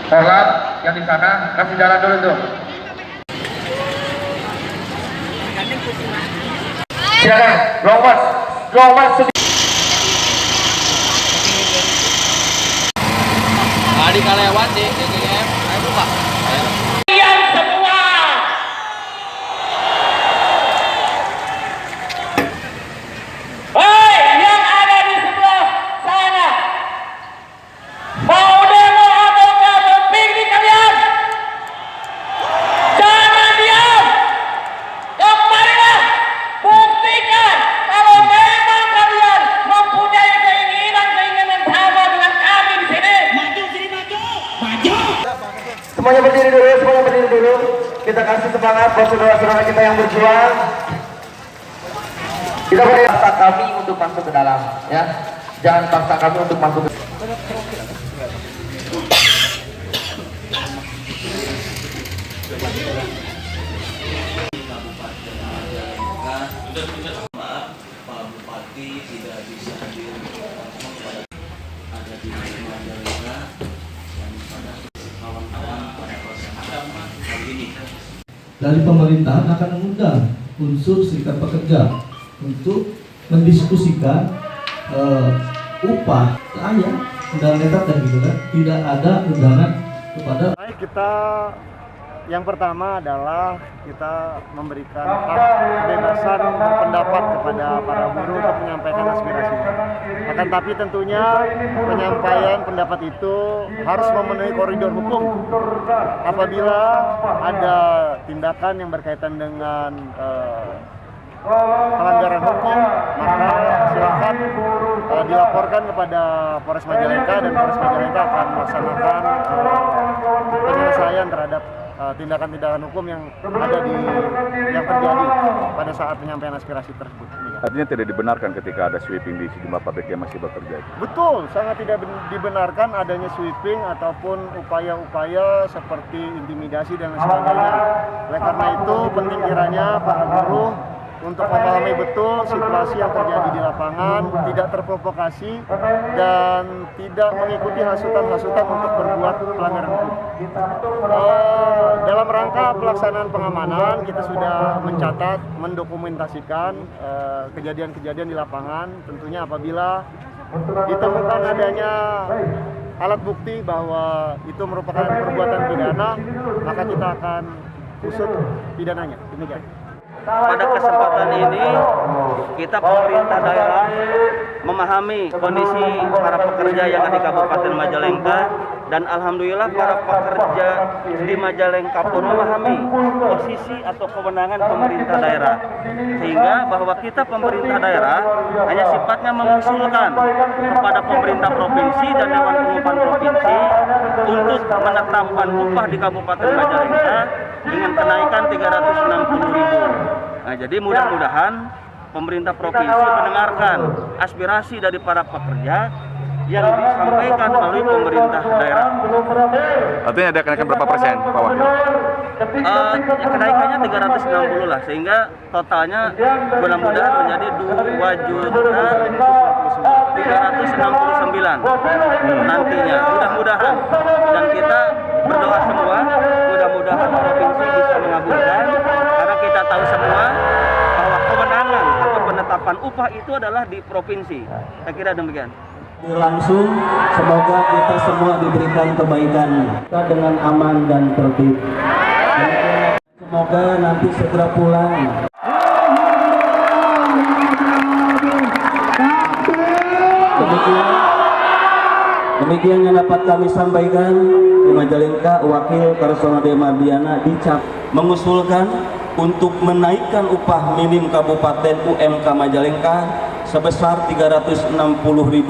Tolong yang di sana kasih jalan dulu tuh. Silakan, long march. Tadi kalau lewat di DGM, ayo buka. Kalian semua. Hei, yang ada di sebelah sana. Mau demo atau nggak berpikir kalian? Jangan diam. Kemarilah, buktikan kalau memang kalian mempunyai keinginan sama dengan kami di sini. Semuanya berdiri dulu. Kita kasih semangat buat saudara-saudara kita yang berjuang. Kita beri paksa kami untuk masuk ke dalam, ya. Jangan paksa kami untuk masuk ke Pak Bupati tidak bisa hadir ada di Majalengka dan pada kawan-kawan pada kesempatan kali ini. Dari pemerintahan akan mengundang unsur serikat pekerja untuk mendiskusikan upah layak dan netat dan gitu kan, tidak ada undangan kepada. Kita yang pertama adalah kita memberikan hak kebebasan berpendapat kepada para buruh untuk menyampaikan aspirasinya. Akan tapi tentunya penyampaian pendapat itu harus memenuhi koridor hukum. Apabila ada tindakan yang berkaitan dengan pelanggaran hukum, maka silakan dilaporkan kepada Polres Majalengka dan Polres Majalengka akan melaksanakan penyelesaian terhadap tindakan-tindakan hukum yang terjadi pada saat penyampaian aspirasi tersebut. Artinya tidak dibenarkan ketika ada sweeping di sejumlah pabrik yang masih bekerja. Betul, sangat tidak dibenarkan adanya sweeping ataupun upaya-upaya seperti intimidasi dan lain sebagainya. Oleh karena itu penting kiranya para buruh untuk memahami betul situasi yang terjadi di lapangan, tidak terprovokasi dan tidak mengikuti hasutan-hasutan untuk berbuat pelanggaran hukum. Dalam rangka pelaksanaan pengamanan, kita sudah mencatat, mendokumentasikan kejadian-kejadian di lapangan. Tentunya apabila ditemukan adanya alat bukti bahwa itu merupakan perbuatan pidana, maka kita akan usut pidananya. Demikian. Pada kesempatan ini kita pemerintah daerah memahami kondisi para pekerja yang ada di Kabupaten Majalengka dan alhamdulillah para pekerja di Majalengka pun memahami posisi atau kewenangan pemerintah daerah, sehingga bahwa kita pemerintah daerah hanya sifatnya mengusulkan kepada pemerintah provinsi dan Dewan Pengupahan Provinsi untuk menetapkan upah di Kabupaten Majalengka dengan kenaikan 360.000. Nah, jadi mudah-mudahan pemerintah provinsi mendengarkan aspirasi dari para pekerja yang disampaikan melalui pemerintah daerah. Artinya ada kenaikan berapa persen, Pak Wakil? Kenaikannya 360 lah, sehingga totalnya mudah-mudahan menjadi 2.369 nantinya. Mudah-mudahan, dan kita berdoa semua, mudah-mudahan provinsi bisa mengabulkan, karena kita tahu semua bahwa kewenangan atau penetapan upah itu adalah di provinsi. Saya kira demikian. Langsung, semoga kita semua diberikan kebaikan dengan aman dan tertib. Semoga nanti segera pulang. Demikian yang dapat kami sampaikan. Di Majalengka, Wakil Karsono Mardiana dicap mengusulkan untuk menaikkan upah minim Kabupaten UMK Majalengka sebesar Rp360.000